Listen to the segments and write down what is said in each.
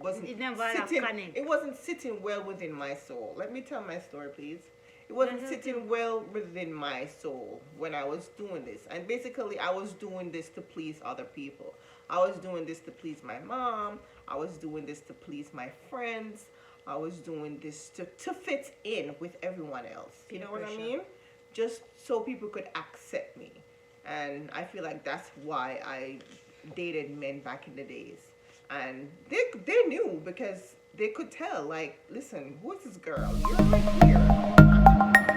wasn't It never had a sitting. connect. It wasn't sitting well within my soul. Let me tell my story, please. It wasn't sitting well within my soul when I was doing this. And basically, I was doing this to please other people. I was doing this to please my mom. I was doing this to please my friends. I was doing this to fit in with everyone else. You Peer know what I pressure. mean? Just so people could accept me. And I feel like that's why I dated men back in the days. And they knew because they could tell, like, listen, who is this girl? You're right here.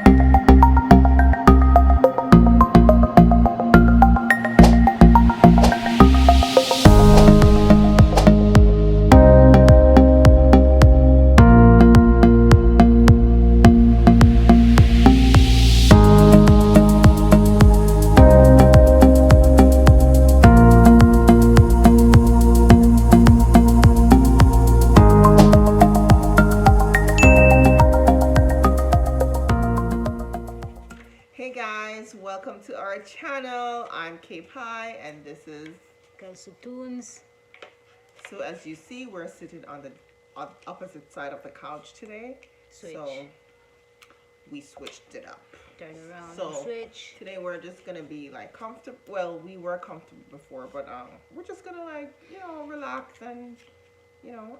Hey guys, welcome to our channel. I'm Cape High and this is Kelsey Tunes. so as you see we're sitting on the opposite side of the couch today. Switch. So we switched it up. Turn around So and switch. today we're just gonna be like comfortable. Well, we were comfortable before, but we're just gonna like relax and you know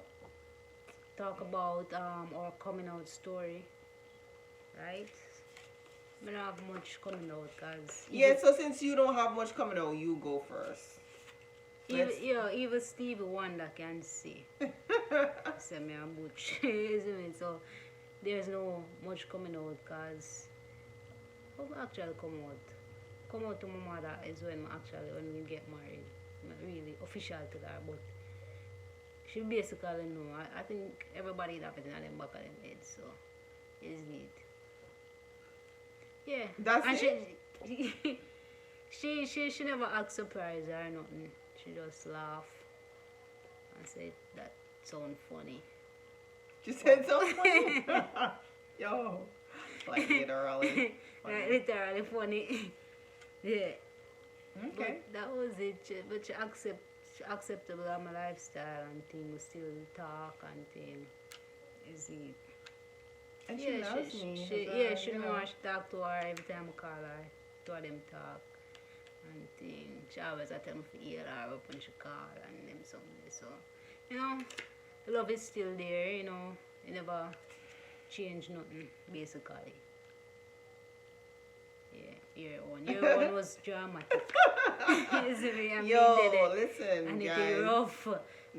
Talk about our coming out story. Right? We don't have much coming out because yeah. So since you don't have much coming out, you go first. even Stevie Wonder can see. Say me and Butch. Isn't it? So there's no much coming out because how we actually come out? Come out to my mother is when we get married. Not really official to her, but she basically know. I think everybody have it in them back of them head, so it's neat. Yeah. That's and it? she never act surprised or nothing. She just laugh and say that sound funny. Just said so funny. Yo, like literally. Like, literally funny. Yeah. Okay. But that was it. But she acceptable of my lifestyle and thing. We still talk and thing. Is it? And she Yeah, loves me. yeah, she know I should talk to her every time I call her. Two of them talk and thing. She always tell me to hear her up when she call and them something. So, the love is still there, It never changed nothing, basically. Yeah, your one was dramatic. You see me? I'm Yo, being dead. listen, And it guys. is rough.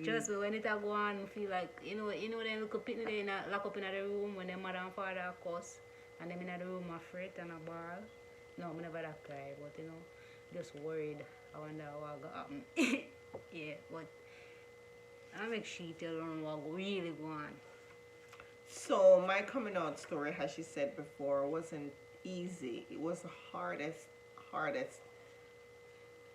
Trust me, when it a go on, feel like, them little pitney they lock up in the room when their mother and father are cuss and them in the room afraid and a ball. No, I never that cry, but just worried. I wonder what going happen. Yeah, but I make she tell them what really go on. So my coming out story, as she said before, wasn't easy. It was the hardest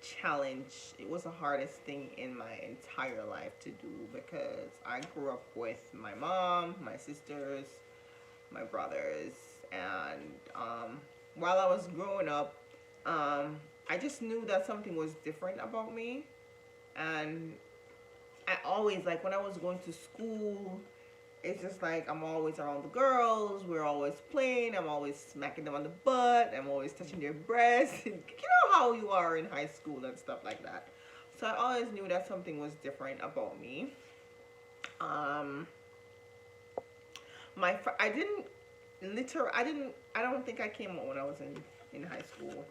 challenge. It was the hardest thing in my entire life to do because I grew up with my mom, my sisters, my brothers, and while I was growing up, I just knew that something was different about me, and I always like when I was going to school. It's just like I'm always around the girls. We're always playing. I'm always smacking them on the butt. I'm always touching their breasts. You know how you are in high school and stuff like that. So I always knew that something was different about me. I didn't I don't think I came out when I was in high school.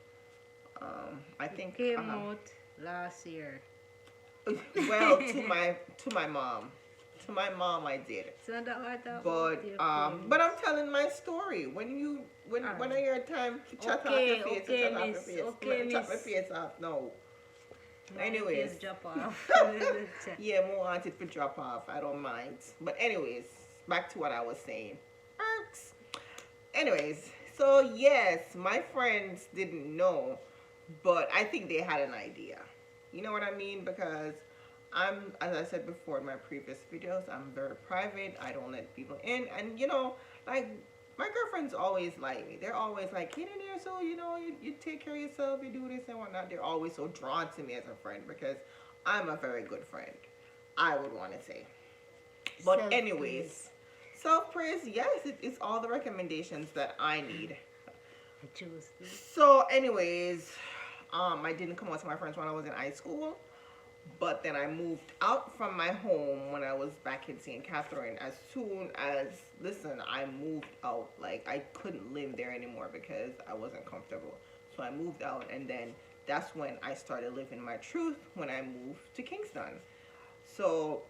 I think Came out last year. well to my mom. To my mom, I did. So that what that But I'm telling my story. When I hear time to chat off your face, okay, chat off your miss. face. Okay, Chat my miss. face off. No. My Anyways. face drop off. Yeah, more want it for drop off. I don't mind. But anyways, back to what I was saying. Irks. Anyways, so yes, my friends didn't know, but I think they had an idea. You know what I mean? Because as I said before in my previous videos, I'm very private. I don't let people in. And, like, my girlfriends always like me. They're always like, get in there so, you take care of yourself, you do this and whatnot. They're always so drawn to me as a friend because I'm a very good friend, I would want to say. But Self-praise. anyways, self-praise, yes, it's all the recommendations that I need. I choose to. So anyways, I didn't come out to my friends when I was in high school. But then I moved out from my home when I was back in St. Catherine. As soon as, listen, I moved out. Like, I couldn't live there anymore because I wasn't comfortable. So I moved out, and then that's when I started living my truth when I moved to Kingston. So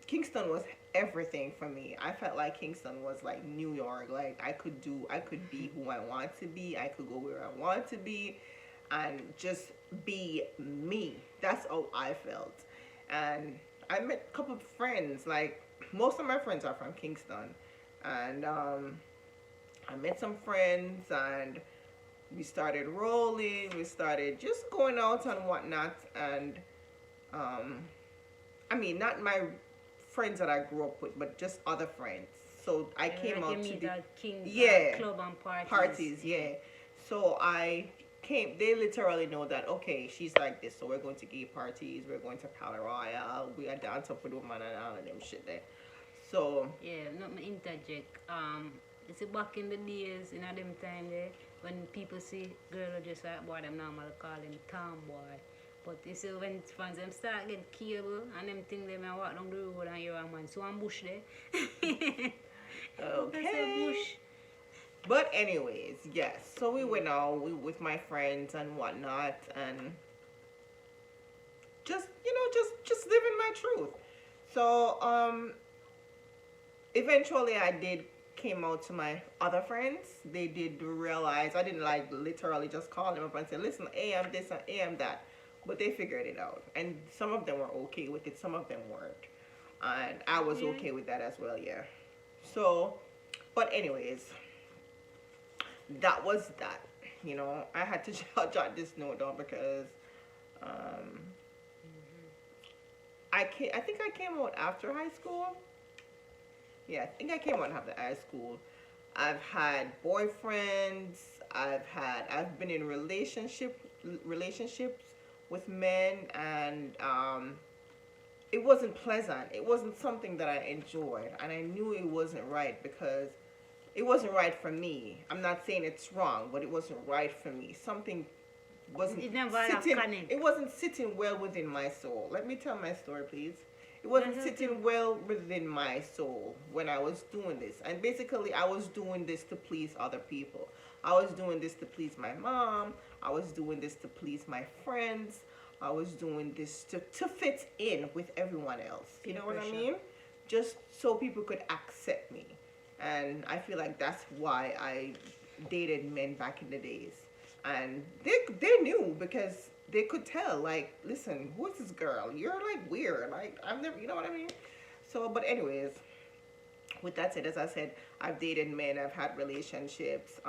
Kingston was everything for me. I felt like Kingston was like New York. Like, I could be who I want to be. I could go where I want to be and just be me. That's how I felt. And I met a couple of friends. Like, most of my friends are from Kingston. And I met some friends and we started rolling. We started just going out and whatnot. And um, I mean, not my friends that I grew up with, but just other friends. So I came Like out you to meet the at King's yeah club and parties. parties, yeah. So I came. They literally know that okay, she's like this. So we're going to gay parties. We're going to Palo Royale. We are dance up with women and all of them shit there. So Yeah, not me interject. You see back in the days, in a them time there, when people see girl who just like boy, them normal call him tomboy. But you see when fans them start get cable and them think them a walk down the road and you're a man. So I'm bush there. I say okay. bush. But anyways, yes. So we went out with my friends and whatnot, and just just living my truth. So eventually I did came out to my other friends. They did realize I didn't like literally just call them up and say, listen, hey, I'm this and hey, I'm that. But they figured it out. And some of them were okay with it, some of them weren't. And I was Yeah. okay with that as well, yeah. So, but anyways, that was that. You know, I had to jot this note down because um, I think I came out after high school. Yeah, I think I came out after high school. I've had boyfriends. I've been in relationships with men, and it wasn't pleasant. It wasn't something that I enjoyed, and I knew it wasn't right because it wasn't right for me. I'm not saying it's wrong, but it wasn't right for me. Something wasn't It never have sitting. connect. It wasn't sitting well within my soul. Let me tell my story, please. It wasn't Mhm. sitting well within my soul when I was doing this. And basically, I was doing this to please other people. I was doing this to please my mom. I was doing this to please my friends. I was doing this to fit in with everyone else. You Peer know what I pressure. mean? Just so people could accept me. And I feel like that's why I dated men back in the days. And they knew because they could tell, like, listen, who is this girl? You're like weird. Like, I've never, you know what I mean? So, but anyways, with that said, as I said, I've dated men, I've had relationships.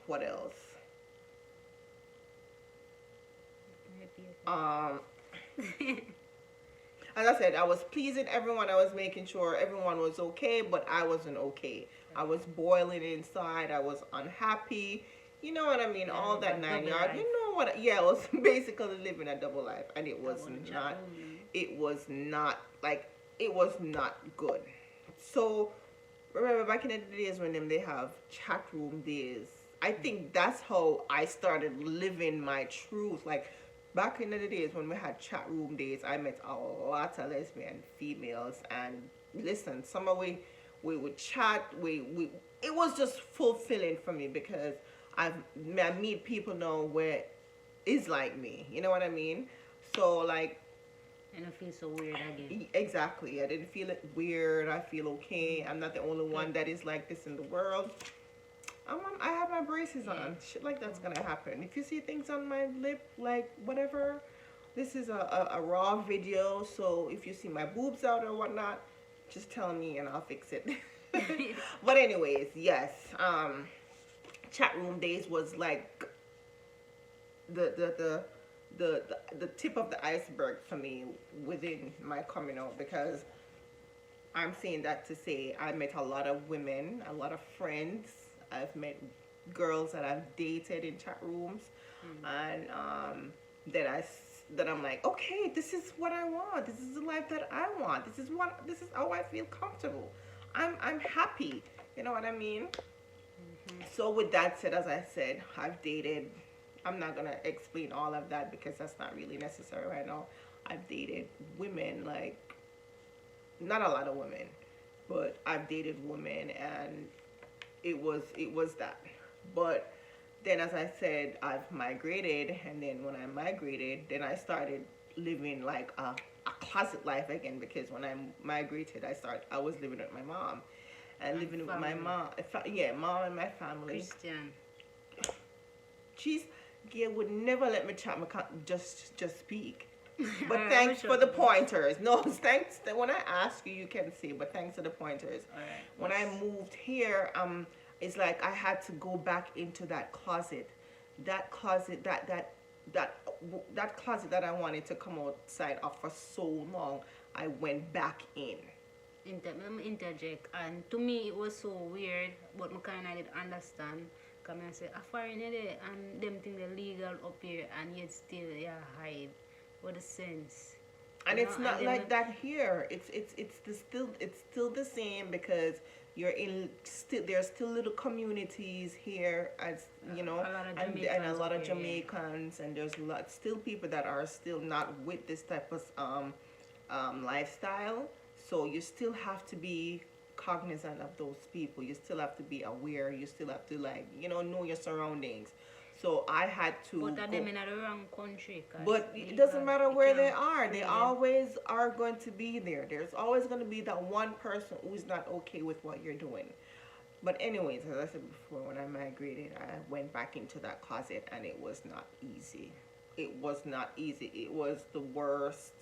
What else? Um, as I said, I was pleasing everyone. I was making sure everyone was okay, but I wasn't okay. I was boiling inside. I was unhappy. You know what I mean? Yeah, All that a 9 double yards. You life. know what? Yeah, I was basically living a double life, and it was Double chat not. room. It was not like it was not good. So remember back in the days when them they have chat room days. I think that's how I started living my truth. Like back in the days when we had chat room days, I met a lot of lesbian females, and listen, some of we would chat. We it was just fulfilling for me because I meet people now where is like me. You know what I mean? So like And I feel so weird again. exactly, I didn't feel it weird. I feel okay. I'm not the only one that is like this in the world. I have my braces on. Shit like that's gonna happen. If you see things on my lip, like whatever, this is a raw video. So if you see my boobs out or whatnot, just tell me and I'll fix it. But anyways, yes. Chat room days was like the the the the tip of the iceberg for me within my coming out because I'm saying that to say I met a lot of women, a lot of friends. I've met girls that I've dated in chat rooms, and then that I'm like, okay, this is what I want. This is the life that I want. This is how I feel comfortable. I'm happy. You know what I mean? So with that said, as I said, I've dated. I'm not gonna explain all of that because that's not really necessary right now. I've dated women, like not a lot of women, but I've dated women, and it was that. But then, as I said, I've migrated, and then when I migrated, then I started living like a closet life again, because when I migrated, I was living with my mom, and living with my family. mom. Yeah, mom and my family. Christian. She's Gail would never let me chat. Just speak. But Alright, thanks sure. for the pointers. No, thanks. When I ask you, you can say. But thanks for the pointers. Alright. When I moved here, it's like I had to go back into that closet, that closet, that closet that I wanted to come outside of for so long. I went back in. Interject, and to me it was so weird, but I kind of did understand. Come and say, a foreigner there, and them think they're legal up here, and yet still yeah hide. What a sense. And You it's know, not and like then that here. It's still the same, because you're in still there's still little communities here, as you know, a lot of and a Jamaicans lot up of here, yeah. Jamaicans, and there's a lot still people that are still not with this type of lifestyle. So you still have to be cognizant of those people. You still have to be aware. You still have to, like, know your surroundings. So I had to But go. them in the wrong country, cause But it legal, doesn't matter you where they can't are. They free them. always are going to be there. There's always going to be that one person who's not okay with what you're doing. But anyways, as I said before, when I migrated, I went back into that closet, and it was not easy. It was not easy. It was the worst.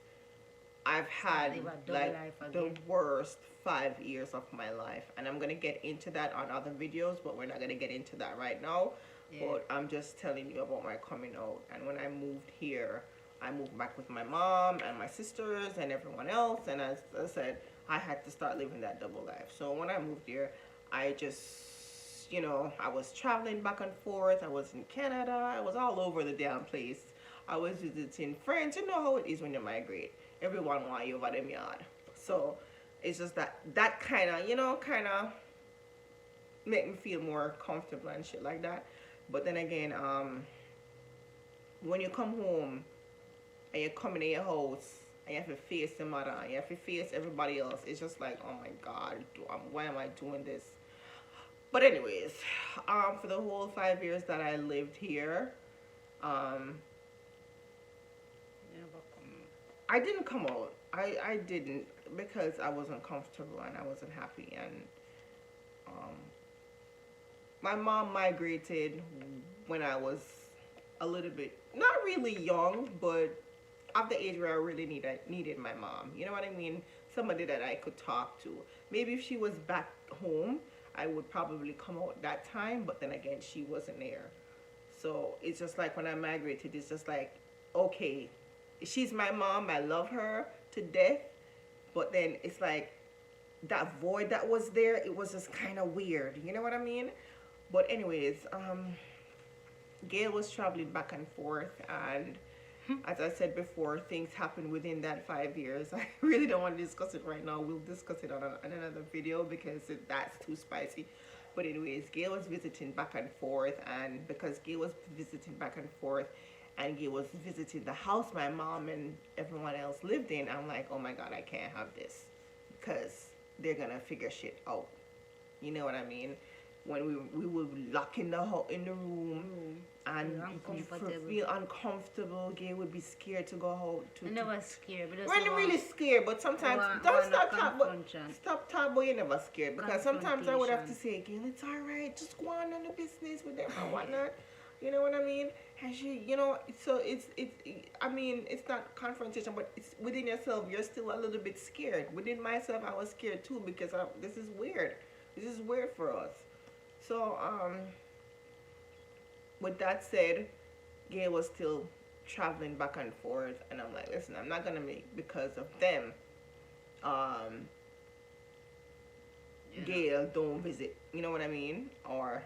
I've had Live a double like life the again. worst 5 years of my life, and I'm gonna get into that on other videos, but we're not gonna get into that right now. Yeah. But I'm just telling you about my coming out. And when I moved here, I moved back with my mom and my sisters and everyone else, and as I said, I had to start living that double life. So when I moved here, I just, I was traveling back and forth. I was in Canada. I was all over the damn place. I was visiting friends. You know how it is when you migrate. Everyone want you over them yard. So it's just that kind of make me feel more comfortable and shit like that. But then again, when you come home and you come into your house and you have to face your mother, and you have to face everybody else, it's just like, oh my God, why am I doing this? But anyways, for the whole 5 years that I lived here, You never come. I didn't come out. I didn't, because I wasn't comfortable and I wasn't happy. And um, my mom migrated when I was a little bit, not really young, but at the age where I really needed my mom. You know what I mean? Somebody that I could talk to. Maybe if she was back home, I would probably come out that time. But then again, she wasn't there. So it's just like when I migrated, it's just like, okay, she's my mom. I love her to death. But then it's like that void that was there, it was just kind of weird. You know what I mean? But anyways, Gail was traveling back and forth, and as I said before, things happened within that 5 years. I really don't want to discuss it right now. We'll discuss it on another video, because that's too spicy. But anyways, Gail was visiting back and forth, and because Gail was visiting back and forth, and Gail was visiting the house my mom and everyone else lived in, I'm like, oh my God, I can't have this, because they're gonna figure shit out. You know what I mean? When we would lock in the room, and Feel you uncomfortable. feel uncomfortable. Gail would be scared to go out. I never scared, but Really, really scared, but sometimes want- don't want stop a talking. But confrontation. stop talking, but you're never scared, because sometimes I would have to Confrontation. say, Gail, it's all right. Just go on the business with them and whatnot. You know what I mean? And so I mean, it's not confrontation, but it's within yourself. You're still a little bit scared. Within myself, I was scared too, because this is weird. This is weird for us. So, with that said, Gail was still traveling back and forth, and I'm like, listen, I'm not gonna make, because of them, um, Gail don't visit. You know what I mean? Or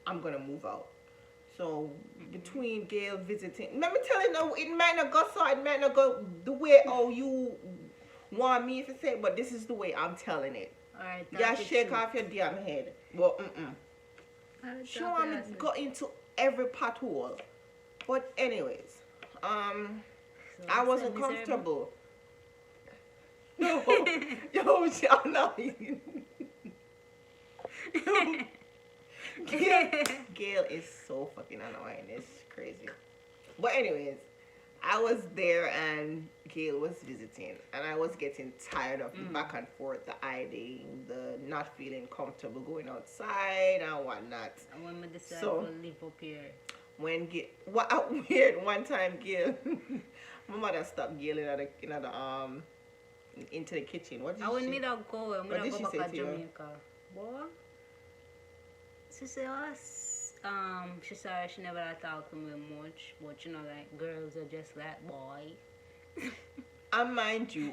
I'm gonna move out. So between Gail visiting, let me tell you, no, it might not go so, it might not go the way oh you want me to say, but this is the way I'm telling it. Alright, You gotta talk it shake through. off your damn head. Well, Alright, she talk want me it to through. go into every pothole. But anyways, So I what's wasn't that, miserable? comfortable. No, yo, no. Gail, Gail is so fucking annoying. It's crazy. But anyways, I was there and Gail was visiting, and I was getting tired of the back and forth, the hiding, the not feeling comfortable going outside and whatnot. And when we decide So- to live up here, When Gail, what weird one time, Gail, my mother stopped Gail into the kitchen. What did I wouldn't she? meet that go when What we did go she back say to to you? Jamaica. Boy, she said she said she never had talked to me much, but you know, like girls are just like boy. And mind you,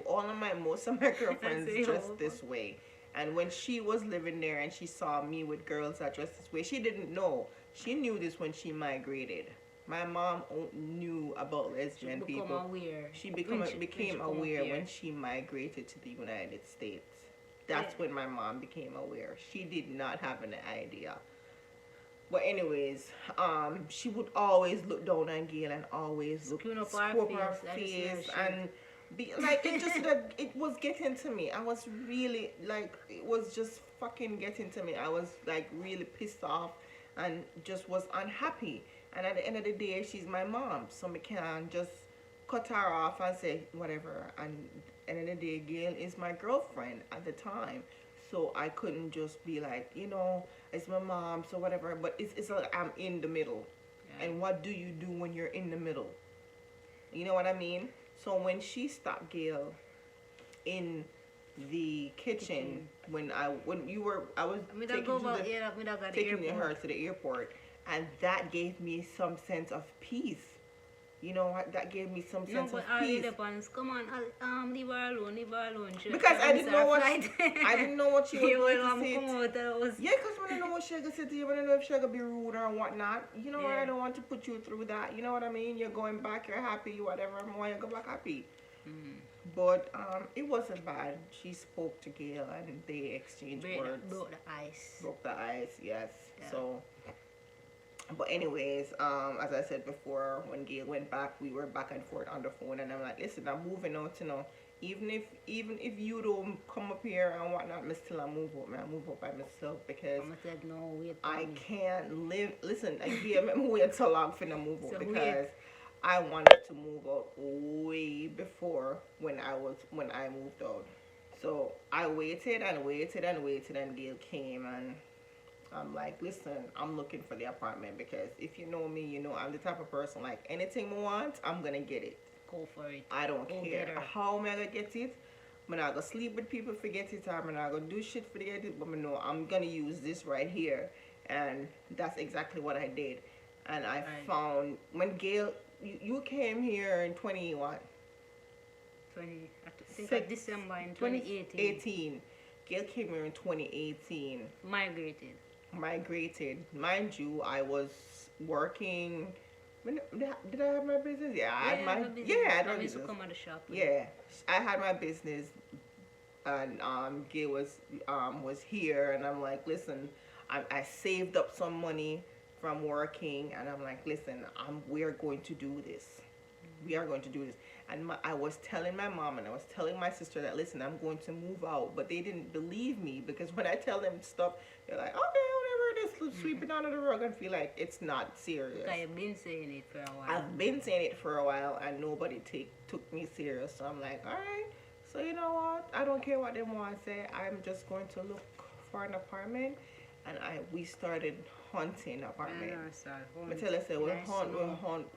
most of my girlfriends I say, dress oh. this way. And when she was living there and she saw me with girls that dress this way, she didn't know. She knew this when she migrated. My mom knew about lesbian She become people. aware. She When she became come up aware here. when she migrated to the United States. That's Yeah. when my mom became aware. She did not have an idea. But anyways, she would always look down on Gail and always look Screwing up her screw up face, that is face no shit. and be like it just that it was getting to me. I was really like it was just fucking getting to me. I was like really pissed off and just was unhappy. And at the end of the day, she's my mom, so me can't just cut her off and say whatever. And at the end of the day, Gail is my girlfriend at the time, so I couldn't just be like, it's my mom, so whatever. But it's like I'm in the middle. Yeah. And what do you do when you're in the middle? You know what I mean? So when she stopped Gail in the kitchen when I was Me that taking, go to about the, yeah, me that got the taking her airport. to the airport, and that gave me some sense of peace. You know what? That gave me some No, sense but of I'll peace. leave the pants. Come on, leave her alone, leave her alone. Because I didn't know what I I didn't know what she was yeah, going well, to I'm say. come out and I was Yeah, because when I know what she gonna say to you, when I know if she gonna be rude or whatnot, you know what? Yeah. I don't want to put you through that. You know what I mean? You're going back, you're happy, whatever. I want you to go back happy. But it wasn't bad. She spoke to Gail and they exchanged words. broke the ice. Broke the ice, yes. Yeah. So, but anyways, as I said before, when Gail went back, we were back and forth on the phone, and I'm like, listen, I'm moving out, Even if you don't come up here and whatnot, me still I move up, man. I move up by myself because I said no, wait. I can't live. Listen, I gave me wait so long for to move So out wait. because I wanted to move out way before when I moved out. So I waited and waited and waited, and Gail came, and I'm like, listen, I'm looking for the apartment because if you know me, you know I'm the type of person like anything I want, I'm gonna get it. Go for it. I don't Go care get her. how am I gonna get it. I'm not gonna sleep with people for get it, I'm not gonna do shit for the get it, but I know I'm gonna use this right here, and that's exactly what I did. And I Right. found when Gail, you came here in 21. 20, I think Six- of December in 2018. 2018. Gail came here in 2018. Migrated. Migrated. Mind you, I was working. Did I have my business? Yeah, I had my business. yeah, I had my used to business. come at the shop. Yeah, I had my business, and Gail was here, and I'm like, listen, I saved up some money from working, and I'm like, listen, we're going to do this. We are going to do this. And I was telling my mom and I was telling my sister that, listen, I'm going to move out. But they didn't believe me because when I tell them stuff, they're like, okay, whatever it is, sweep it under the rug and feel like it's not serious. I've been saying it for a while. I've been saying it for a while and nobody took me serious. So I'm like, all right, so you know what? I don't care what they want to say. I'm just going to look for an apartment. And we started hunting apartment. I tell us, we'll hunt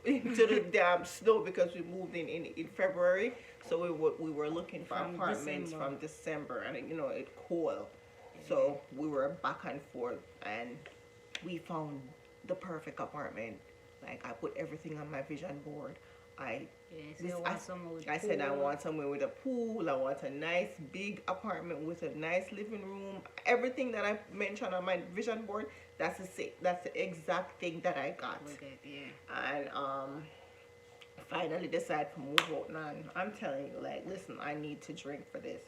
into the damn snow because we moved in February. So we were looking for From apartments December. from December, and it cold. So we were back and forth, and we found the perfect apartment. Like I put everything on my vision board. I said I want somewhere with a pool. I want a nice big apartment with a nice living room. Everything that I mentioned on my vision board, That's the exact thing that I got. Okay, yeah. And finally decide to move out. Now I'm telling you, like, listen, I need to drink for this.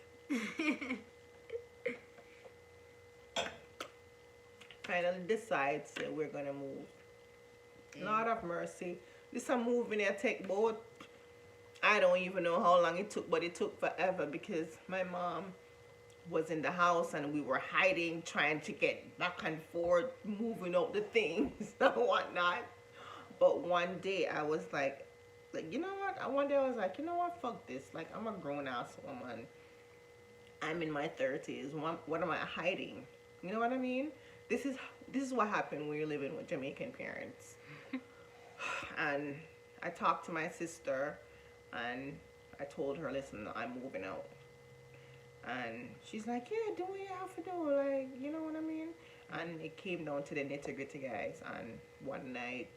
Finally decides that we're gonna move. Yeah. Lord of mercy. This a move in there take both. I don't even know how long it took, but it took forever because my mom was in the house and we were hiding, trying to get back and forth, moving up the things and whatnot. But one day I was like, you know what? One day I was like, you know what? Fuck this. Like, I'm a grown ass woman. I'm in my 30s. What am I hiding? You know what I mean? This is what happened when you're living with Jamaican parents. And I talked to my sister and I told her, listen, I'm moving out. And she's like, yeah, do what you have to do. Like, you know what I mean? And it came down to the nitty gritty, guys. And one night,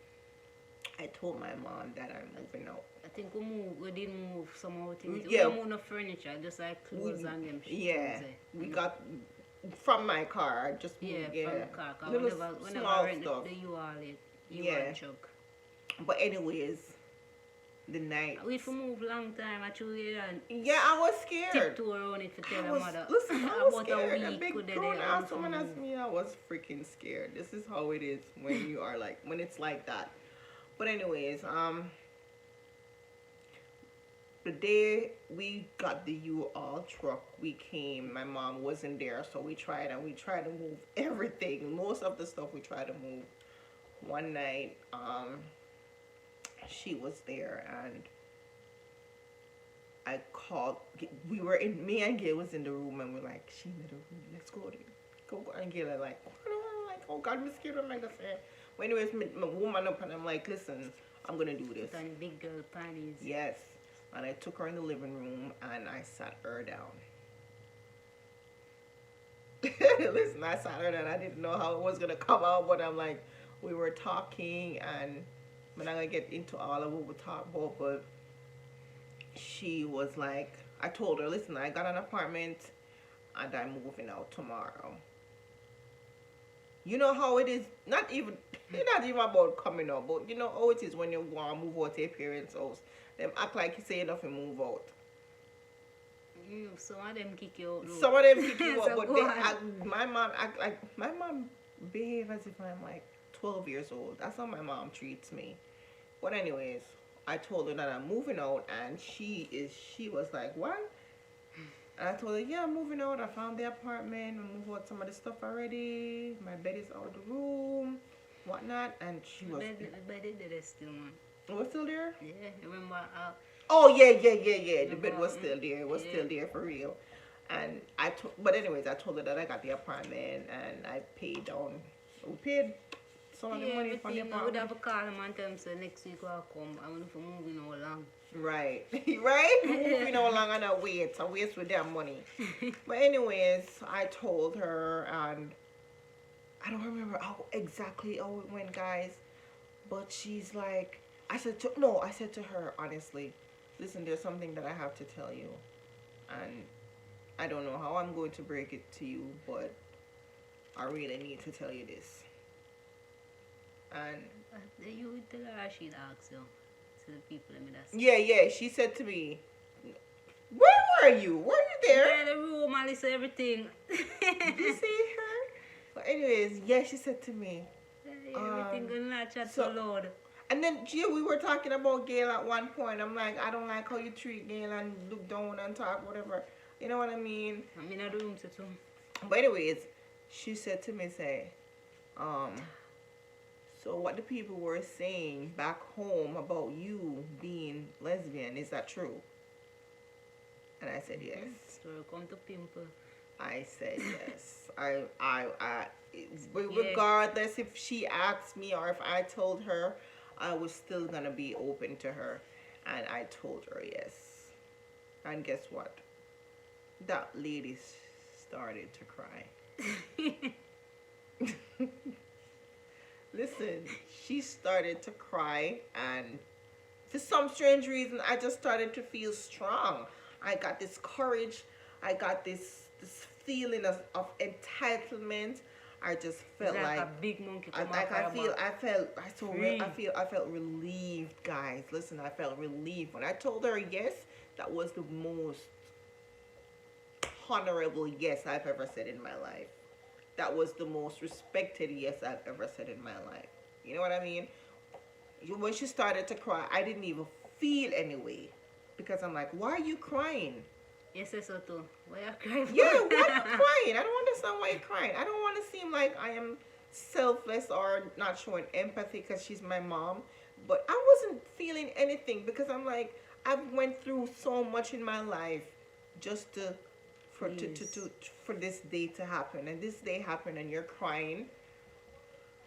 I told my mom that I'm moving out. I think we didn't move some more things. Yeah. We didn't move no furniture, just like clothes and them shit. Yeah. We got from my car. I just moved, from the car. 'Cause little whenever small I rent stuff. the U-Haul, Yeah. truck. But anyways, the night. We for move long time actually and Yeah, I was scared. tiptoe around it to tell her mother. Listen, I was about scared. a A week big could they grown there ass and woman move. as me, I was freaking scared. This is how it is when you are like, when it's like that. But anyways, the day we got the U-Haul truck, we came. My mom wasn't there, so we tried to move everything. Most of the stuff we tried to move. One night, she was there, and I called. Me and Gail was in the room, and we're like, she in the room. Let's go there. Go. And Gail are like, I'm like, oh God, I'm scared. I'm like, I said. Well, anyways, my woman up, and I'm like, listen, I'm gonna do this. Put on big girl panties. Yes. And I took her in the living room and I sat her down. Listen, I sat her down. I didn't know how it was going to come out, but I'm like, we were talking and I'm not going to get into all of what we talked about, but she was like, I told her, listen, I got an apartment and I'm moving out tomorrow. You know how it is, it's not even about coming out, but you know how it is when you want to move out to your parents' house. Them act like you say enough and move out. Some of them kick you out. Some of them kick you So out, but go they on. my mom behave as if I'm like 12 years old. That's how my mom treats me. But anyways, I told her that I'm moving out, and she was like, what? And I told her, yeah, I'm moving out. I found the apartment. I moved out some of the stuff already. My bed is out of the room, whatnot. And she was. The bed is still on. It was still there? Yeah, remember? Oh yeah. The bed was still there. It was still there for real. And but anyways, I told her that I got the apartment and I paid down. We paid some of the money for the I would apartment. have a call him and tell him so next week I'll come. I'm going to moving all along. Right, right. Moving all along and I waste with their money. But anyways, I told her, and I don't remember exactly how it went, guys. But she's like, I said to her, honestly, listen, there's something that I have to tell you. And I don't know how I'm going to break it to you, but I really need to tell you this. And you would tell her she'd ask you. To the people in that. yeah, she said to me, where were you? Were you there? Yeah, the room, I listen everything. Did you see her? But anyways, yeah, she said to me. Everything going to chat so loud. And then, we were talking about Gail at one point. I'm like, I don't like how you treat Gail and look down and talk, whatever. You know what I mean? I'm in a room too. But anyways, she said to me, so what the people were saying back home about you being lesbian, is that true? And I said yes. Story come to pimple. I said yes. Regardless if she asked me or if I told her, I was still gonna be open to her, and I told her yes. And guess what? That lady started to cry. Listen, she started to cry, and for some strange reason, I just started to feel strong. I got this courage. I got this feeling of entitlement. I just It's felt like a like big monkey I come like off I your feel back. Free. I felt relieved, guys. Listen, I felt relieved when I told her yes. That was the most honorable yes I've ever said in my life. That was the most respected yes I've ever said in my life. You know what I mean? When she started to cry, I didn't even feel anyway because I'm like, why are you crying? Yes, so too. Why you cry Yeah, for? why are you crying? I don't understand why you're crying. I don't want to seem like I am selfless or not showing empathy because she's my mom. But I wasn't feeling anything because I'm like, I've went through so much in my life just to Yes. for this day to happen, and this day happened and you're crying.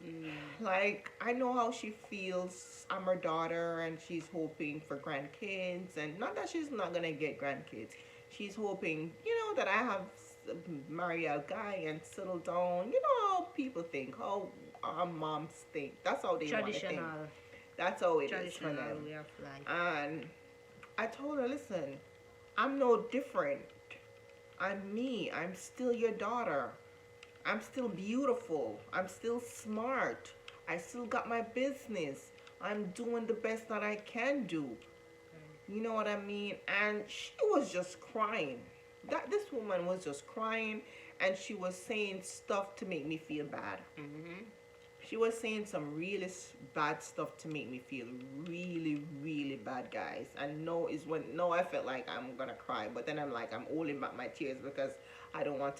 Mm. Like, I know how she feels. I'm her daughter and she's hoping for grandkids, and not that she's not gonna get grandkids. She's hoping, that I have marry a guy and settle down. You know how people think, how our moms think. That's how they want to think. Traditional. That's how it is for Traditional them. way of life. And I told her, listen, I'm no different. I'm me. I'm still your daughter. I'm still beautiful. I'm still smart. I still got my business. I'm doing the best that I can do. You know what I mean? And she was just crying. That this woman was just crying, and she was saying stuff to make me feel bad. Mm-hmm. She was saying some really bad stuff to make me feel really, really bad, guys. And no, I felt like I'm gonna cry, but then I'm like, I'm holding back my tears because I don't want her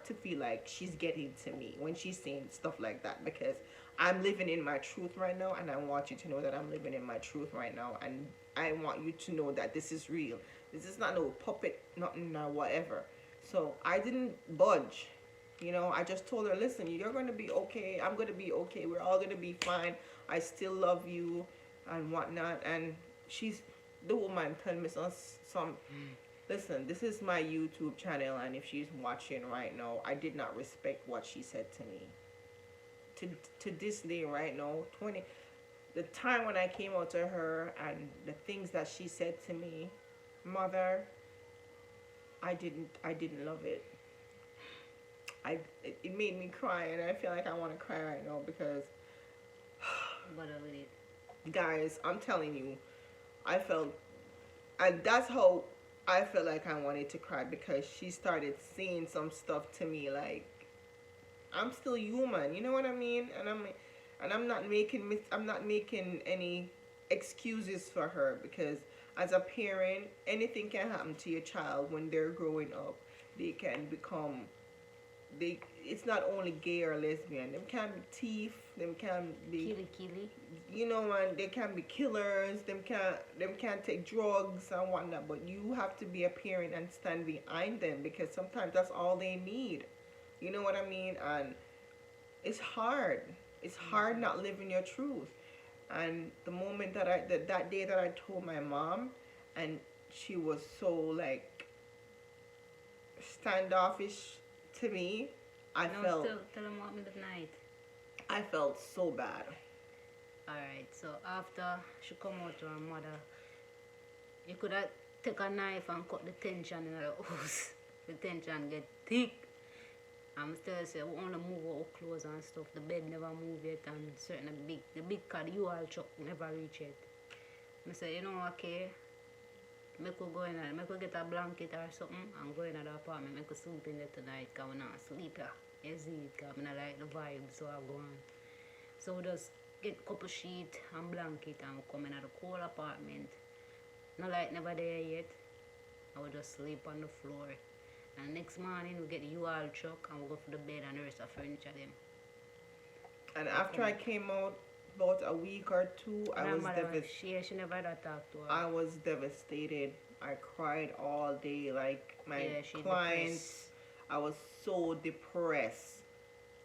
to feel like she's getting to me when she's saying stuff like that, because I'm living in my truth right now, and I want you to know that I'm living in my truth right now, and I want you to know that this is real. This is not no puppet, nothing, or whatever. So I didn't budge. I just told her, listen, you're going to be okay. I'm going to be okay. We're all going to be fine. I still love you and whatnot. And the woman telling me some, listen, this is my YouTube channel. And if she's watching right now, I did not respect what she said to me. To this day right now, the time when I came out to her and the things that she said to me, mother, I didn't love it. It made me cry, and I feel like I want to cry right now because, Bother with it. guys, I'm telling you, I felt, and that's how I felt like I wanted to cry, because she started saying some stuff to me like, I'm still human, you know what I mean? I'm not making any excuses for her, because as a parent, anything can happen to your child when they're growing up. They can become it's not only gay or lesbian. Them can be thief. Them can be, Killy. man. They can be killers. Them can take drugs and whatnot. But you have to be a parent and stand behind them, because sometimes that's all they need. You know what I mean? And it's hard. It's hard not living your truth. And the moment that day that I told my mom, and she was so like standoffish to me, I No, felt still tell them what me the night. I felt so bad. Alright, so after she come out to her mother, you could have take a knife and cut the tension in the house. The tension get thick. I'm still say we only move our clothes and stuff. The bed never move yet, and certain the big car, the U-Haul truck never reach yet. I say, okay, make we go in there, make we get a blanket or something and go in the apartment, make we sleep in there tonight, because we not sleep here. You see it, because I don't like the vibe, so I go on. So we just get a couple sheet and blanket and we come in at the cool apartment. No light never there yet. I will just sleep on the floor. And next morning we get the U-Haul truck and we go for the bed and the rest of furniture them. And after I came out, about a week or two, I was She never had a talk to her. I was devastated. I cried all day, like my clients. Depressed. I was so depressed.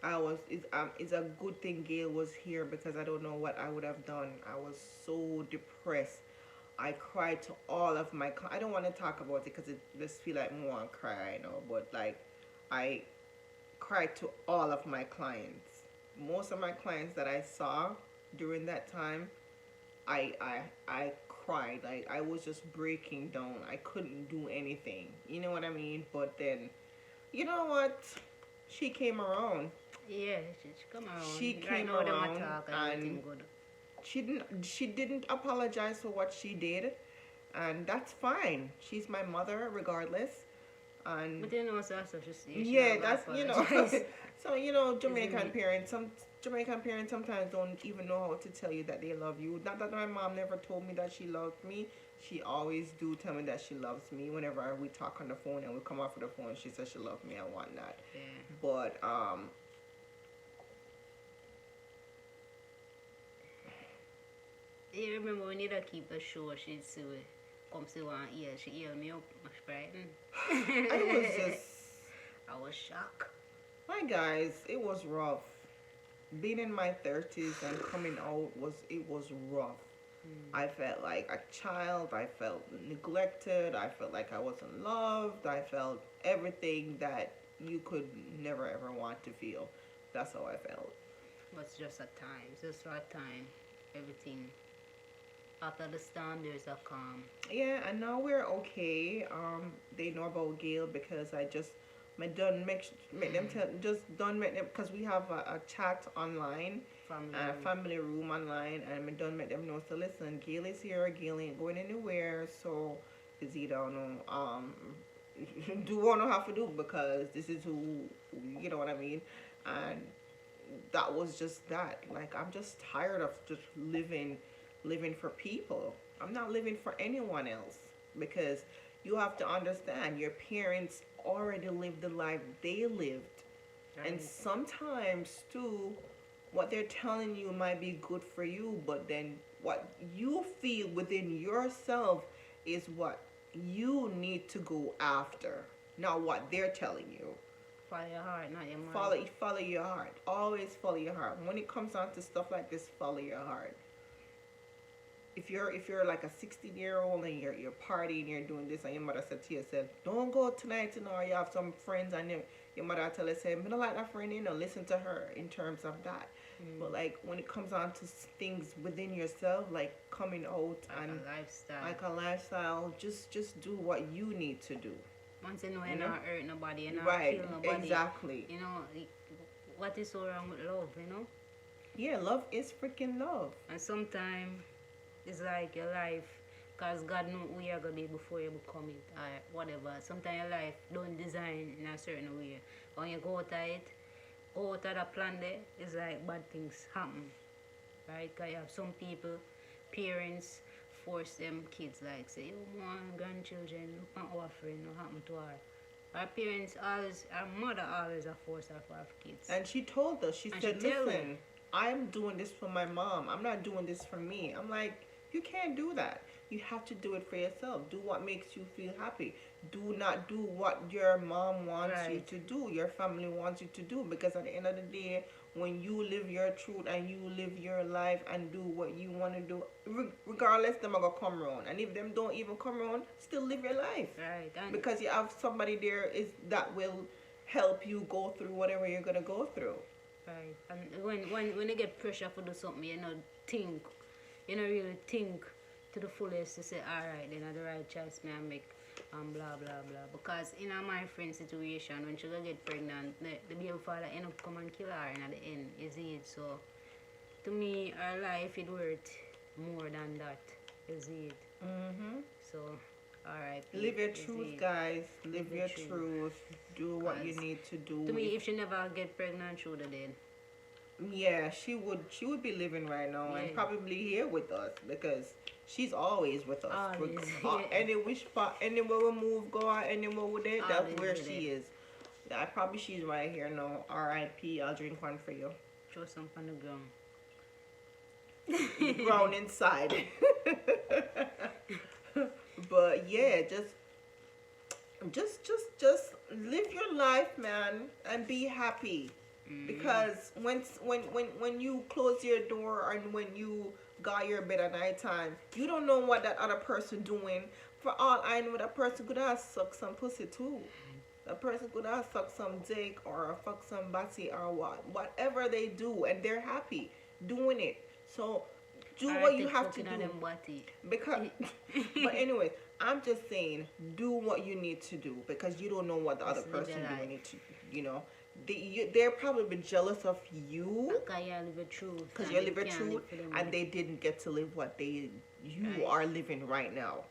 It's a good thing Gail was here, because I don't know what I would have done. I was so depressed. I cried to all of my. I don't want to talk about it because it just feel like more cry, But like, I cried to all of my clients. Most of my clients that I saw during that time, I cried. Like, I was just breaking down. I couldn't do anything. You know what I mean? But then, you know what? she came around. Yeah, she come She around. Right came now them around attack and and everything good. she didn't apologize for what she did, and that's fine. She's my mother regardless. And But you know, so she should yeah, have that's apologized. so Isn't it? Jamaican parents sometimes don't even know how to tell you that they love you. Not that my mom never told me that she loved me. She always do tell me that she loves me whenever we talk on the phone and we come off of the phone. She says she loves me and whatnot. Yeah. But You remember when you da keep the show, she'd say, come see one ear. She ear me up, much frightened. I was just I was shocked. my guys. It was rough. Being in my 30s and coming out was rough. I felt like a child. I felt neglected. I felt like I wasn't loved. I felt everything that you could never ever want to feel. That's how I felt. But it's just a time. It's just a time. Everything. After the storm, there's a calm. Yeah, and now we're okay. They know about Gail because I just my done make them tell just done make them because we have a chat online, Family. a family room online, and me done make them know. So listen, Gail is here. Gail ain't going anywhere. So is either no do what I have to do because this is who you know what I mean, and that was just that. Like I'm just tired of just living for people. I'm not living for anyone else because you have to understand your parents already lived the life they lived. And Right. sometimes too what they're telling you might be good for you, but then what you feel within yourself is what you need to go after, not what they're telling you. Follow your heart, not your mind. Follow your heart. Always follow your heart. When it comes down to stuff like this, follow your heart. If you're like a 16-year-old and you're partying, you're doing this, and your mother said to yourself, "Don't go tonight," or you have some friends, and your mother tell you, "Say, I don't like that friend," listen to her in terms of that. But like when it comes on to things within yourself, like coming out Like and a lifestyle. like a lifestyle, just do what you need to do. Once you know You you're know? not hurt nobody, you're not Right? kill nobody. Exactly. You know, what is so wrong with love, you know? Yeah, love is freaking love. And sometimes it's like your life, because God knows who you're going to be before you become it, or whatever. Sometimes your life don't design in a certain way. When you go out of it, go out of the plan there, it's like bad things happen, right? Because you have some people, parents, force them kids, like say, you want grandchildren, look at our friend, what happened to her? Our parents always, our mother always a force her for have kids. And she told us, she And said, she tell "Listen, me. I'm doing this for my mom. I'm not doing this for me." I'm like, you can't do that. You have to do it for yourself. Do what makes you feel happy. Do not do what your mom wants you Right. to do, your family wants you to do. Because at the end of the day, when you live your truth and you live your life and do what you want to do, regardless, them are going to come around. And if them don't even come around, still live your life. Right. And Because you have somebody there is that will help you go through whatever you're going to go through. right. And when you get pressure to do something, you know really think to the fullest to say, alright, then I the right choice may I make and blah blah blah. Because in my friend's situation, when she gonna get pregnant, the baby father end up come and kill her and at the end, you see it. So to me her life it worth more than that. You see it. Mm-hmm. So alright. Live your truth, guys. Live your your truth. truth. Do what you Because need to do. to me if she never get pregnant she would have dead. Yeah, she would be living right now and Yeah. probably here with us because she's always with us. Always, yeah. Any which spot, anywhere we move, go out, anywhere with it, that's Always where with she it. is. She's right here now. R.I.P. I'll drink one for you. Throw some on the ground. Ground inside. But yeah, just live your life, man, and be happy. Because when you close your door and when you got your bed at night time, you don't know what that other person doing. For all I know, that person could have sucked some pussy too. That person could have sucked some dick or fuck some body or whatever they do, and they're happy doing it. So do what you have to do. Them body. Because, but anyway, I'm just saying, do what you need to do because you don't know what the other Just live person your doing. life. You know, they're probably jealous of you Because you live a truth because and you them live a can't truth live for them and life. they didn't get to live what you Right. are living right now.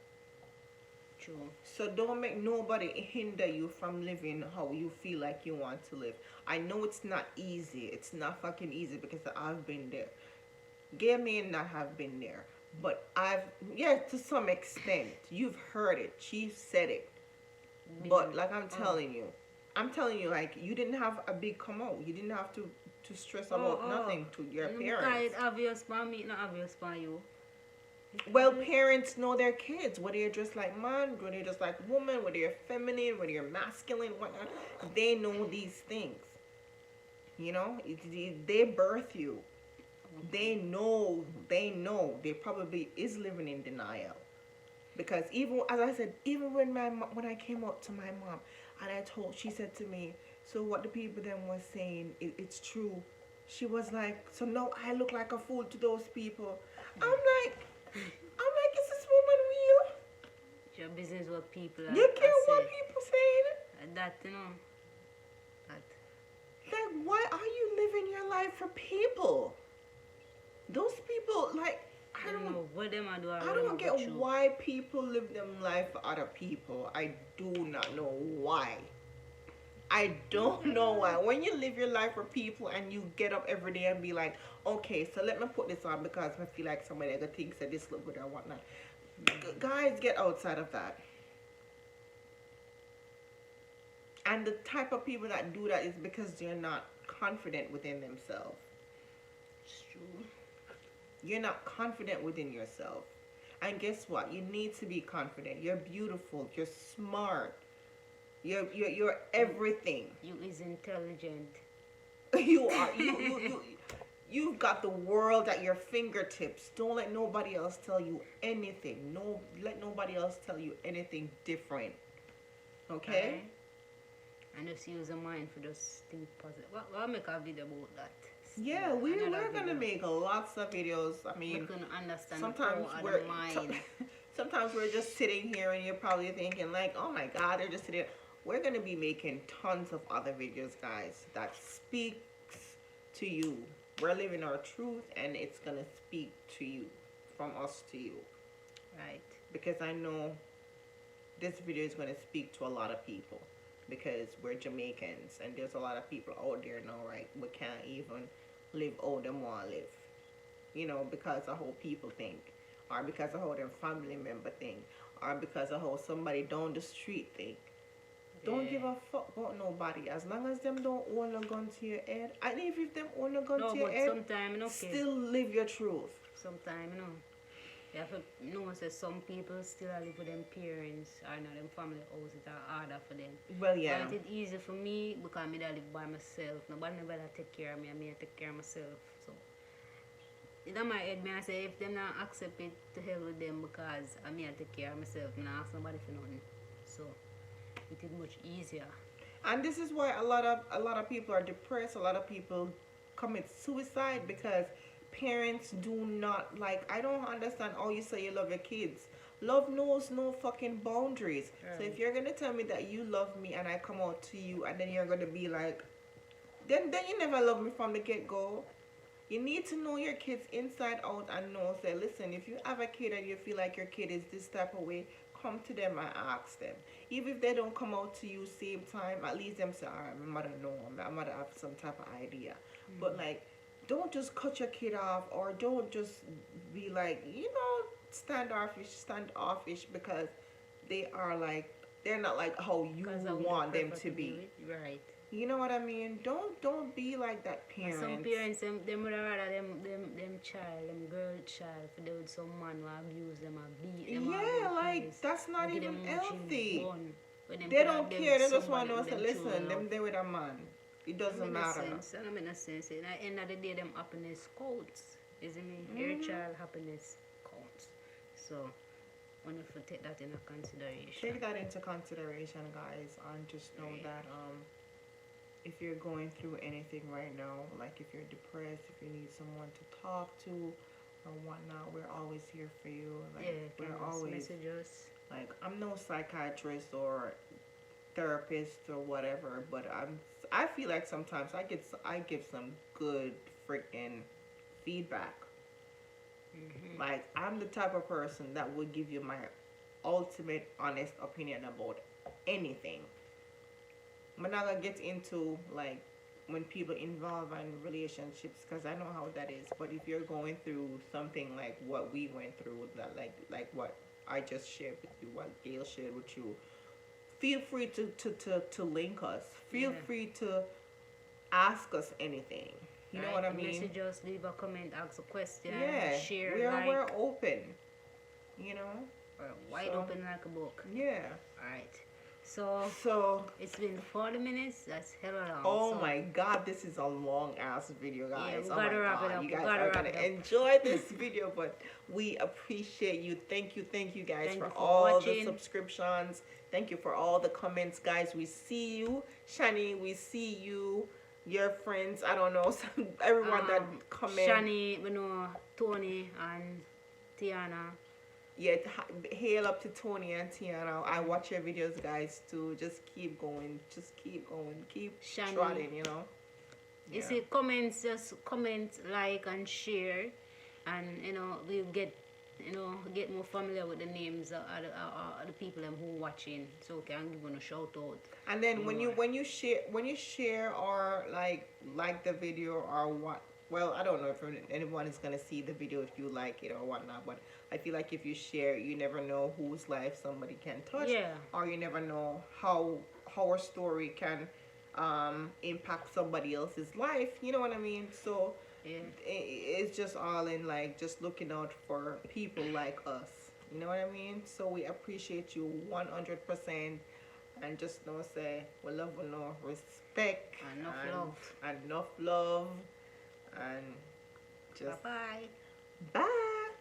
True. So don't make nobody hinder you from living how you feel like you want to live. I know it's not easy. It's not fucking easy because I've been there. Gay may not have been there, but yeah, to some extent, you've heard it. She said it. But Been, like oh, I'm telling you, like you didn't have a big come out. You didn't have to stress about oh. nothing to your Because parents. it's obvious for me, not obvious for you. Well, parents know their kids, whether you're just like man, whether you're just like woman, whether you're feminine, whether you're masculine, whatnot. They know these things. You know, they birth you. They know. They know. They probably is living in denial. Because even as I said, even when I came up to my mom and she said to me, so what the people then was saying, it's true. She was like, so now I look like a fool to those people. Like, is this woman real? It's your business what people You are care what say. people saying? That, you know, that. Like, why are you living your life for people? Those people, like, I don't know what them are doing, I what them don't are get go through. why people live them life for other people. I do not know why. I don't know why. When you live your life for people and you get up every day and be like, okay, so let me put this on because I feel like somebody other thinks that this look good or whatnot. Guys, get outside of that. And the type of people that do that is because they're not confident within themselves. It's true. You're not confident within yourself. And guess what? You need to be confident. You're beautiful. You're smart. You're everything. You is intelligent. You are you've got the world at your fingertips. Don't let nobody else tell you anything. No, let nobody else tell you anything different. Okay? Right? And just use a mind for just think positive. We'll make a video about that. Yeah, we're gonna make lots of videos. I We mean, can understand sometimes the power we're of the mind. sometimes we're just sitting here and you're probably thinking like, oh my god, they're just sitting. We're gonna be making tons of other videos, guys, that speaks to you. We're living our truth, and it's gonna speak to you, from us to you, Right. because I know this video is gonna speak to a lot of people because we're Jamaicans, and there's a lot of people out there now, right? We can't even live how them want to live, you know, because of how people think, or because of how their family member think, or because of how somebody down the street think. Don't give a fuck about nobody as long as them don't own a gun to your head. And even if them own a gun No, to your but head, sometimes, okay. still live your truth. Sometimes, you have to know that some people still live with them parents or not them family house it are harder for them. Well, yeah. But it's easy for me because I live by myself. Nobody never take care of me, I take care of myself. So in my head, I say if them not accept it, to hell with them because I take care of myself. I not ask nobody for nothing. So it is much easier. And this is why a lot of people are depressed. A lot of people commit suicide because parents do not, like, I don't understand how you say you love your kids. Love knows no fucking boundaries. Right. So if you're gonna tell me that you love me and I come out to you and then you're gonna be like, then you never love me from the get go. You need to know your kids inside out and know, say, listen, if you have a kid and you feel like your kid is this type of way, come to them and ask them. Even if they don't come out to you same time, at least them say, alright, my mother know, my mother have some type of idea. But like, don't just cut your kid off, or don't just be like, standoffish because they are like, they're not like how you want them to be. Right. You know what I mean? Don't be like that, parents. Some parents, them would rather them child, them girl child, for they with some man who abuse them or beat them. Yeah, like that's not even healthy. They They don't care. They just want to say, listen, them there with a man. It doesn't matter. That don't make no sense. At the end of the day, them happiness counts. Isn't it? Your child happiness counts. So, I want to take that into consideration. Take that into consideration, guys, and just know that if you're going through anything right now, like if you're depressed, if you need someone to talk to or whatnot, we're always here for you. Like, we're always message us. Like I'm no psychiatrist or therapist or whatever, but I feel like sometimes I give some good freaking feedback. Like I'm the type of person that would give you my ultimate honest opinion about anything. I'm not gonna get into like when people involve in relationships because I know how that is. But if you're going through something like what we went through, that like what I just shared with you, what Gail shared with you, feel free to link us. Feel Yeah. free to ask us anything. You know Right? what I mean? Message us, leave a comment, ask a question, Yeah, share, we're open. You know, we're wide so open like a book. yeah. Alright. So So it's been 40 minutes. That's hella long. oh So, my god, this is a long ass video, yeah, guys. we Oh gotta my wrap it god, up. you We guys gotta are wrap gonna it up. enjoy this video, but we appreciate you. Thank you guys Thank for you for all the watching. subscriptions. Thank you for all the comments, guys. We see you, Shani. We see you, your friends. I don't know, everyone that comment. Shani, you know, Tony and Tiana. Yeah, hail up to Tony and Tiana. I watch your videos, guys, too. Just keep going. Just keep going. Keep Shani. trotting, you know. You Yeah. see, comments, just comment, like, and share, and we'll get more familiar with the names of the people who watching, so we can give them a shout out. And then when you share or like the video or what, well, I don't know if anyone is gonna see the video if you like it or whatnot, but I feel like if you share, you never know whose life somebody can touch, Yeah. or you never know how a story can impact somebody else's life. You know what I mean? So Yeah. it's just all in like just looking out for people like us. You know what I mean? So we appreciate you 100%. And just know say we love and no respect Enough and love. enough love and just Bye bye. bye.